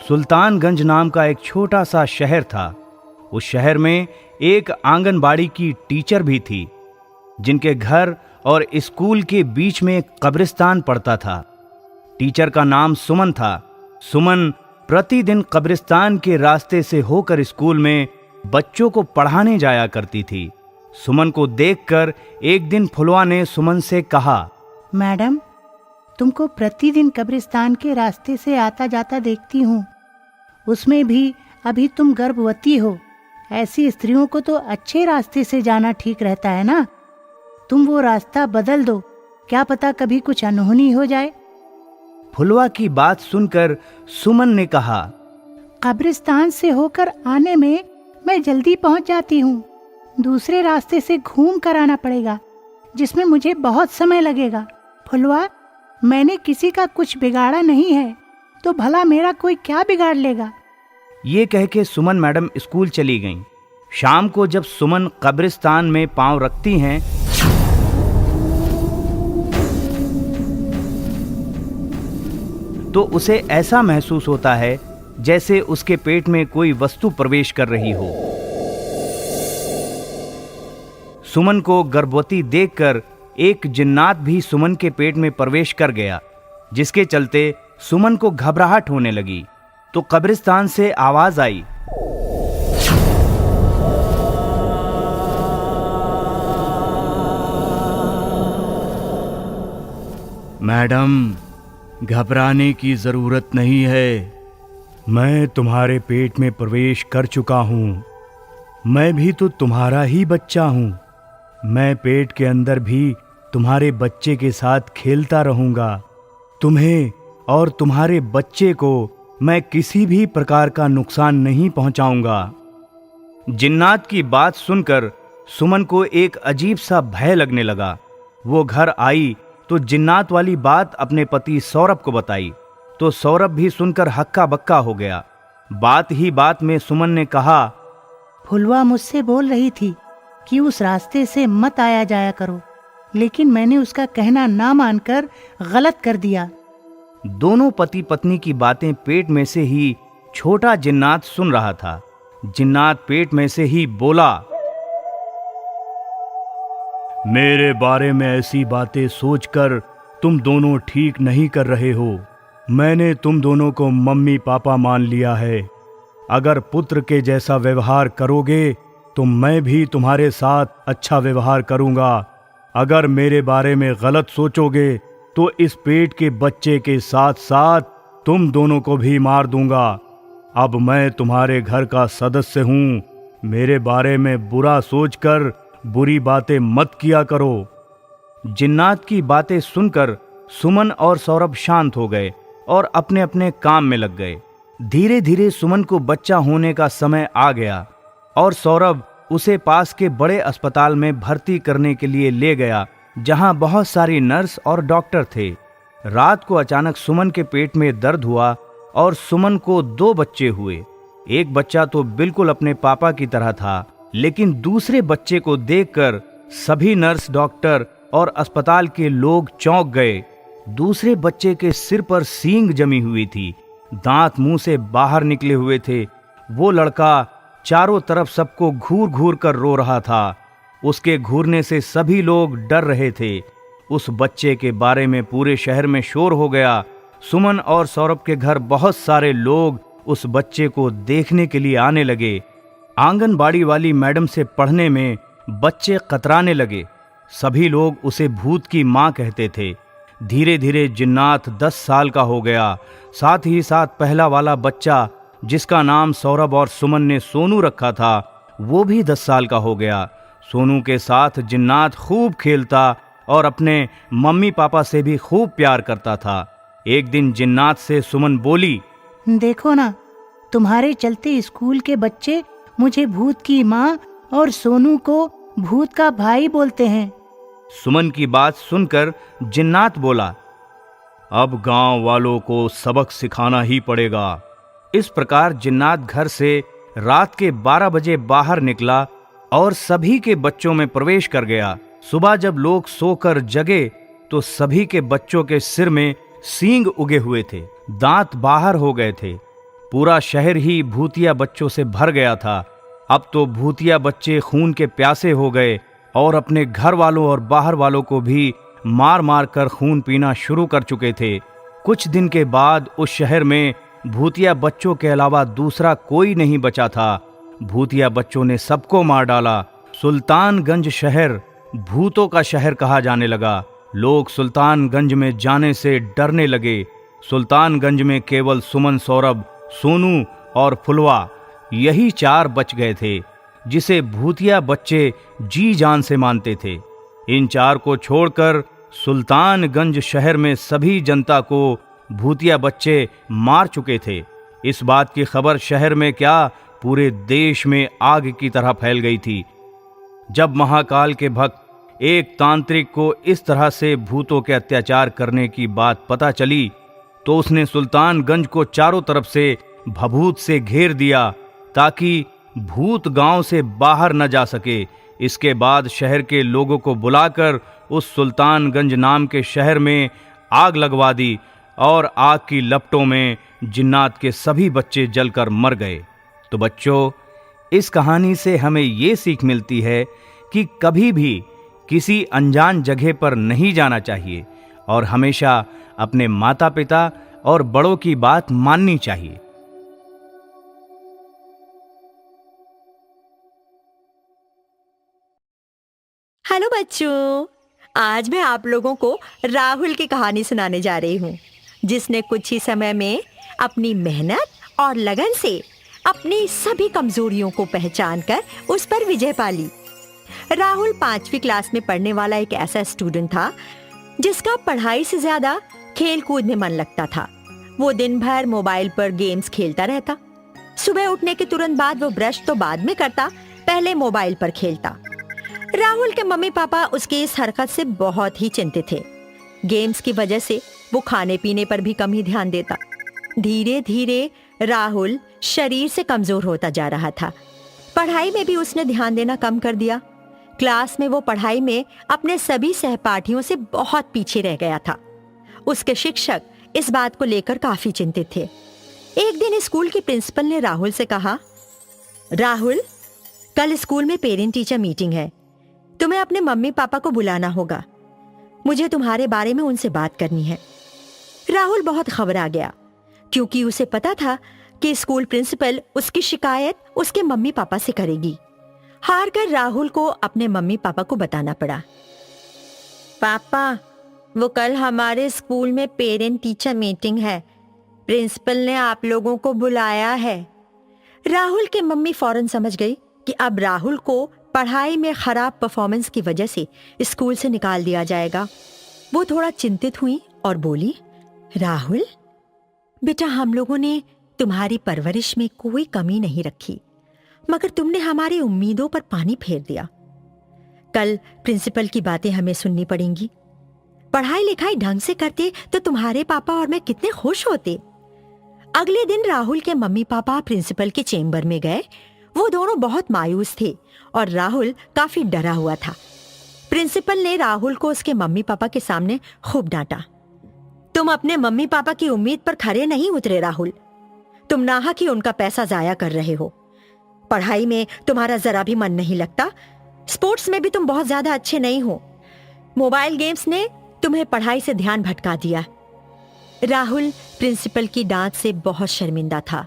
सुल्तानगंज नाम का एक छोटा सा शहर था। उस शहर में एक आंगनबाड़ी की टीचर भी थी, जिनके घर और स्कूल के बीच में एक कब्रिस्तान पड़ता था। टीचर का नाम सुमन था। सुमन प्रतिदिन कब्रिस्तान के रास्ते से होकर स्कूल में बच्चों को पढ़ाने जाया करती थी। सुमन को देखकर एक दिन फुलवा ने सुमन से कहा, मैडम, तुमको प्रतिदिन कब्रिस्तान के रास्ते से आता जाता देखती हूँ। उसमें भी अभी तुम गर्भवती हो। ऐसी स्त्रियों को तो अच्छे रास्ते से जाना ठीक रहता है ना। तुम वो रास्ता बदल दो, क्या पता कभी कुछ अनहोनी हो जाए। फुलवा की बात सुनकर सुमन ने कहा, कब्रिस्तान से होकर आने में मैं जल्दी पहुंच जाती हूँ। दूसरे रास्ते से घूम कर आना पड़ेगा, जिसमें मुझे बहुत समय लगेगा। फुलवा, मैंने किसी का कुछ बिगाड़ा नहीं है, तो भला मेरा कोई क्या बिगाड़ लेगा। ये कह के सुमन मैडम स्कूल चली गईं। शाम को जब सुमन कब्रिस्तान में पांव रखती हैं तो उसे ऐसा महसूस होता है जैसे उसके पेट में कोई वस्तु प्रवेश कर रही हो। सुमन को गर्भवती देखकर एक जिन्नात भी सुमन के पेट में प्रवेश कर गया, जिसके चलते सुमन को घबराहट होने लगी। तो कब्रिस्तान से आवाज आई, मैडम, घबराने की जरूरत नहीं है। मैं तुम्हारे पेट में प्रवेश कर चुका हूँ। मैं भी तो तुम्हारा ही बच्चा हूँ। मैं पेट के अंदर भी तुम्हारे बच्चे के साथ खेलता रहूंगा। तुम्हें और तुम्हारे बच्चे को मैं किसी भी प्रकार का नुकसान नहीं पहुंचाऊंगा। जिन्नात की बात सुनकर सुमन को एक अजीब सा भय लगने लगा। वो घर आई तो जिन्नात वाली बात अपने पति सौरभ को बताई, तो सौरभ भी सुनकर हक्का बक्का हो गया। बात ही बात में सुमन ने कहा, फुलवा मुझसे बोल रही थी कि उस रास्ते से मत आया जाया करो, लेकिन मैंने उसका कहना ना मानकर गलत कर दिया। दोनों पति पत्नी की बातें पेट में से ही छोटा जिन्नात सुन रहा था। जिन्नात पेट में से ही बोला, मेरे बारे में ऐसी बातें सोचकर तुम दोनों ठीक नहीं कर रहे हो। मैंने तुम दोनों को मम्मी पापा मान लिया है। अगर पुत्र के जैसा व्यवहार करोगे तो मैं भी तुम्हारे साथ अच्छा व्यवहार करूंगा। अगर मेरे बारे में गलत सोचोगे तो इस पेट के बच्चे के साथ साथ तुम दोनों को भी मार दूंगा। अब मैं तुम्हारे घर का सदस्य हूं। मेरे बारे में बुरा सोचकर बुरी बातें मत किया करो। जिन्नात की बातें सुनकर सुमन और सौरभ शांत हो गए और अपने अपने काम में लग गए। धीरे धीरे सुमन को बच्चा होने का समय आ गया और सौरभ उसे पास के बड़े अस्पताल में भर्ती करने के लिए ले गया, जहां बहुत सारी नर्स और डॉक्टर थे। रात को अचानक सुमन के पेट में दर्द हुआ और सुमन को 2 बच्चे हुए। एक बच्चा तो बिल्कुल अपने पापा की तरह था, लेकिन दूसरे बच्चे को देखकर सभी नर्स, डॉक्टर और अस्पताल के लोग चौंक गए। दूसरे बच्चे के सिर पर सींग जमी हुई थी, दांत मुंह से बाहर निकले हुए थे। वो लड़का चारों तरफ सबको घूर घूर कर रो रहा था। उसके घूरने से सभी लोग डर रहे थे। उस बच्चे के बारे में पूरे शहर में शोर हो गया। सुमन और सौरभ के घर बहुत सारे लोग उस बच्चे को देखने के लिए आने लगे। आंगनबाड़ी वाली मैडम से पढ़ने में बच्चे कतराने लगे। सभी लोग उसे भूत की मां कहते थे। धीरे धीरे जिन्नात 10 साल का हो गया। साथ ही साथ पहला वाला बच्चा, जिसका नाम सौरभ और सुमन ने सोनू रखा था, वो भी 10 साल का हो गया। सोनू के साथ जिन्नात खूब खेलता और अपने मम्मी पापा से भी खूब प्यार करता था। एक दिन जिन्नात से सुमन बोली, देखो ना, तुम्हारे चलते स्कूल के बच्चे मुझे भूत की माँ और सोनू को भूत का भाई बोलते हैं। सुमन की बात सुनकर जिन्नात बोला, अब गांव वालों को सबक सिखाना ही पड़ेगा। इस प्रकार जिन्नात घर से रात के 12 बजे बाहर निकला और सभी के बच्चों में प्रवेश कर गया। सुबह जब लोग सोकर जगे तो सभी के बच्चों के सिर में सींग उगे हुए थे, दांत बाहर हो गए थे। पूरा शहर ही भूतिया बच्चों से भर गया था। अब तो भूतिया बच्चे खून के प्यासे हो गए और अपने घर वालों और बाहर वालों को भी मार मार कर खून पीना शुरू कर चुके थे। कुछ दिन के बाद उस शहर में भूतिया बच्चों के अलावा दूसरा कोई नहीं बचा था। भूतिया बच्चों ने सबको मार डाला। सुल्तानगंज शहर भूतों का शहर कहा जाने लगा। लोग सुल्तानगंज में जाने से डरने लगे। सुल्तानगंज में केवल सुमन, सौरभ, सोनू और फुलवा यही 4 बच गए थे जिसे भूतिया बच्चे जी जान से मानते थे। इन 4 को छोड़कर सुल्तानगंज शहर में सभी जनता को भूतिया बच्चे मार चुके थे। इस बात की खबर शहर में क्या पूरे देश में आग की तरह फैल गई थी। जब महाकाल के भक्त एक तांत्रिक को इस तरह से भूतों के अत्याचार करने की बात पता चली तो उसने सुल्तानगंज को चारों तरफ से भभूत से घेर दिया ताकि भूत गांव से बाहर न जा सके। इसके बाद शहर के लोगों को बुलाकर उस सुल्तानगंज नाम के शहर में आग लगवा दी और आग की लपटों में जिन्नात के सभी बच्चे जलकर मर गए। तो बच्चों, इस कहानी से हमें ये सीख मिलती है कि कभी भी किसी अनजान जगह पर नहीं जाना चाहिए और हमेशा अपने माता पिता और बड़ों की बात माननी चाहिए। हेलो बच्चों, आज मैं आप लोगों को राहुल की कहानी सुनाने जा रही हूँ, जिसने कुछ ही समय में अपनी मेहनत और लगन से अपनी सभी कमजोरियों को पहचान कर उस पर विजय पा ली। राहुल 5वीं क्लास में पढ़ने वाला एक ऐसा स्टूडेंट था जिसका पढ़ाई से ज्यादा खेल कूद में मन लगता था। वो दिन भर मोबाइल पर गेम्स खेलता रहता। सुबह उठने के तुरंत बाद वो ब्रश तो बाद में करता, पहले मोबाइल पर खेलता। राहुल के मम्मी पापा उसकी इस हरकत से बहुत ही चिंतित थे। गेम्स की वजह से वो खाने पीने पर भी कम ही ध्यान देता। धीरे धीरे राहुल शरीर से कमजोर होता जा रहा था। पढ़ाई में भी उसने ध्यान देना कम कर दिया। क्लास में वो पढ़ाई में अपने सभी सहपाठियों से बहुत पीछे रह गया था। उसके शिक्षक इस बात को लेकर काफी चिंतित थे। एक दिन स्कूल की प्रिंसिपल ने राहुल से कहा, राहुल, कल स्कूल में पेरेंट टीचर मीटिंग है। तुम्हें अपने मम्मी पापा को बुलाना होगा। मुझे तुम्हारे बारे में उनसे बात करनी है। राहुल बहुत घबरा गया क्योंकि उसे पता था कि स्कूल प्रिंसिपल उसकी शिकायत उसके मम्मी पापा से करेगी। हार कर राहुल को अपने मम्मी पापा को बताना पड़ा। पापा, वो कल हमारे स्कूल में पेरेंट टीचर मीटिंग है। प्रिंसिपल ने आप लोगों को बुलाया है। राहुल के मम्मी फौरन समझ गई कि अब राहुल को पढ़ाई में खराब परफॉर्मेंस की वजह से स्कूल से निकाल दिया जाएगा। वो थोड़ा चिंतित हुई और बोली, राहुल बेटा, हम लोगों ने तुम्हारी परवरिश में कोई कमी नहीं रखी, मगर तुमने हमारी उम्मीदों पर पानी फेर दिया। कल प्रिंसिपल की बातें हमें सुननी पड़ेंगी। पढ़ाई लिखाई ढंग से करते तो तुम्हारे पापा और मैं कितने खुश होते। अगले दिन राहुल के मम्मी पापा प्रिंसिपल के चेंबर में गए। वो दोनों बहुत मायूस थे और राहुल काफी डरा हुआ था। प्रिंसिपल ने राहुल को उसके मम्मी पापा के सामने खूब डांटा। तुम अपने मम्मी पापा की उम्मीद पर खरे नहीं उतरे राहुल। तुम नाहक ही उनका पैसा जाया कर रहे हो। पढ़ाई में तुम्हारा जरा भी मन नहीं लगता। स्पोर्ट्स में भी तुम बहुत ज्यादा अच्छे नहीं हो। मोबाइल गेम्स ने तुम्हें पढ़ाई से ध्यान भटका दिया। राहुल प्रिंसिपल की डांट से बहुत शर्मिंदा था।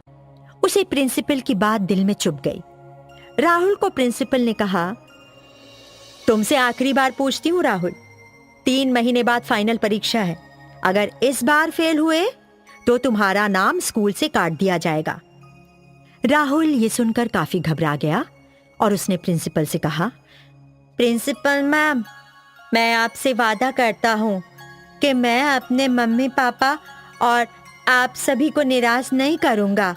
उसे प्रिंसिपल की बात दिल में चुभ गई। राहुल को प्रिंसिपल ने कहा, तुमसे आखिरी बार पूछती हूँ राहुल, 3 महीने बाद फाइनल परीक्षा है। अगर इस बार फेल हुए तो तुम्हारा नाम स्कूल से काट दिया जाएगा। राहुल ये सुनकर काफी घबरा गया और उसने प्रिंसिपल से कहा, प्रिंसिपल मैम, मैं आपसे वादा करता हूँ कि मैं अपने मम्मी पापा और आप सभी को निराश नहीं करूँगा।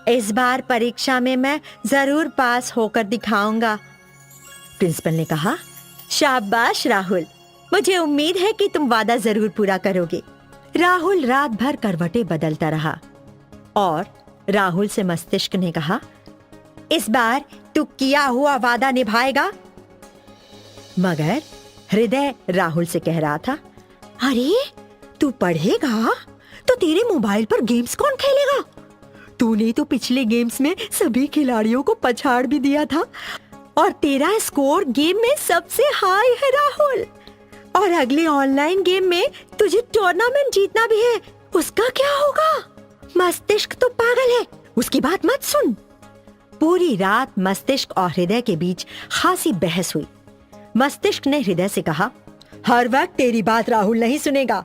इस बार परीक्षा में मैं जरूर पास होकर दिखाऊंगा। प्रिंसिपल ने कहा, शाबाश राहुल, मुझे उम्मीद है कि तुम वादा जरूर पूरा करोगे। राहुल रात भर करवटें बदलता रहा और राहुल से मस्तिष्क ने कहा, इस बार तू किया हुआ वादा निभाएगा। मगर हृदय राहुल से कह रहा था, अरे तू पढ़ेगा तो तेरे मोबाइल पर गेम्स कौन खेलेगा? तूने तो पिछले गेम्स में सभी खिलाड़ियों को पछाड़ भी दिया था और तेरा स्कोर गेम में सबसे हाई है राहुल। और अगले ऑनलाइन गेम में तुझे टूर्नामेंट जीतना भी है, उसका क्या होगा? मस्तिष्क तो पागल है, उसकी बात मत सुन। पूरी रात मस्तिष्क और हृदय के बीच खासी बहस हुई। मस्तिष्क ने हृदय से कहा, हर वक्त तेरी बात राहुल नहीं सुनेगा।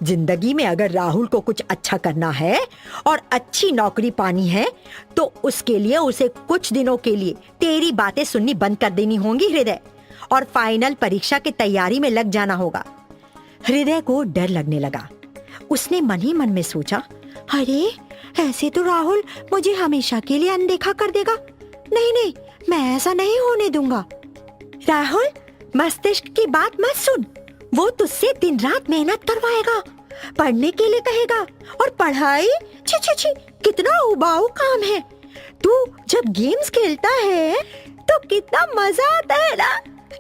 जिंदगी में अगर राहुल को कुछ अच्छा करना है और अच्छी नौकरी पानी है तो उसके लिए उसे कुछ दिनों के लिए तेरी बातें सुननी बंद कर देनी होंगी हृदय, और फाइनल परीक्षा की तैयारी में लग जाना होगा। हृदय को डर लगने लगा। उसने मन ही मन में सोचा, अरे ऐसे तो राहुल मुझे हमेशा के लिए अनदेखा कर देगा। नहीं नहीं, मैं ऐसा नहीं होने दूंगा। राहुल, मस्तिष्क की बात मत सुन, वो तुझसे दिन रात मेहनत करवाएगा, पढ़ने के लिए कहेगा, और पढ़ाई छी छी छी, कितना उबाऊ काम है। तू जब गेम्स खेलता है तो कितना मजा आता है ना,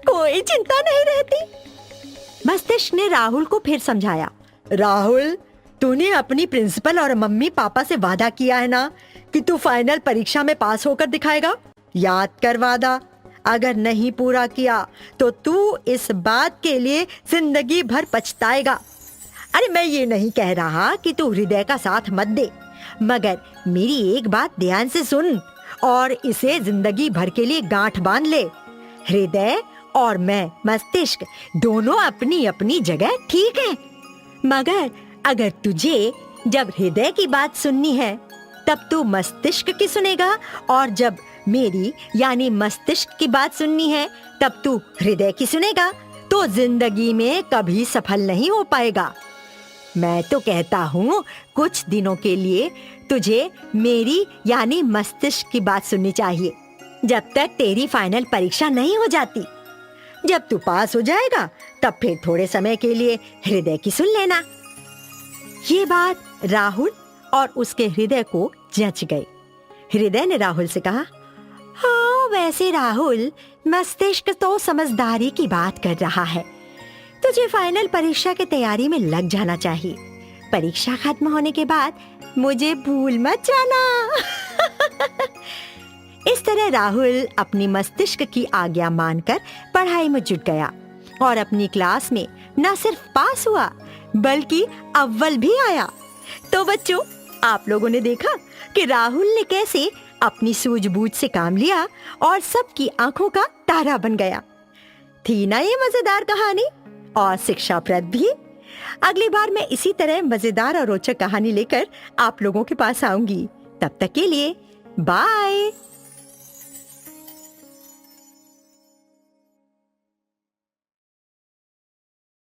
कोई चिंता नहीं रहती। मस्तिष्क ने राहुल को फिर समझाया, राहुल तूने अपनी प्रिंसिपल और मम्मी पापा से वादा किया है ना कि तू फाइनल परीक्षा में पास होकर दिखाएगा। याद कर वादा, अगर नहीं पूरा किया तो तू इस बात के लिए जिंदगी भर पछताएगा। अरे मैं ये नहीं कह रहा कि तू हृदय का साथ मत दे, मगर मेरी एक बात ध्यान से सुन और इसे जिंदगी भर के लिए गांठ बांध ले। हृदय और मैं मस्तिष्क दोनों अपनी अपनी जगह ठीक हैं, मगर अगर तुझे जब हृदय की बात सुननी है तब तू मस्तिष्क की सुनेगा, और जब मेरी यानी मस्तिष्क की बात सुननी है तब तू हृदय की सुनेगा, तो जिंदगी में कभी सफल नहीं हो पाएगा। मैं तो कहता हूँ कुछ दिनों के लिए तुझे मेरी यानी मस्तिष्क की बात सुननी चाहिए, जब तक तेरी फाइनल परीक्षा नहीं हो जाती। जब तू पास हो जाएगा तब फिर थोड़े समय के लिए हृदय की सुन लेना। ये बात राहुल और उसके हृदय को जच गई। हृदय ने राहुल से कहा, हाँ वैसे राहुल, मस्तिष्क तो समझदारी की बात कर रहा है। तुझे फाइनल परीक्षा की तैयारी में लग जाना चाहिए। परीक्षा खत्म होने के बाद मुझे भूल मत जाना। इस तरह राहुल अपनी मस्तिष्क की आज्ञा मानकर पढ़ाई में जुट गया और अपनी क्लास में न सिर्फ पास हुआ बल्कि अव्वल भी आया। तो बच्चों, आप लोगों ने देखा कि राहुल ने कैसे अपनी सूझबूझ से काम लिया और सबकी आंखों का तारा बन गया। थी ना ये मजेदार कहानी और शिक्षाप्रद भी। अगली बार मैं इसी तरह मजेदार और रोचक कहानी लेकर आप लोगों के पास आऊंगी। तब तक के लिए बाय।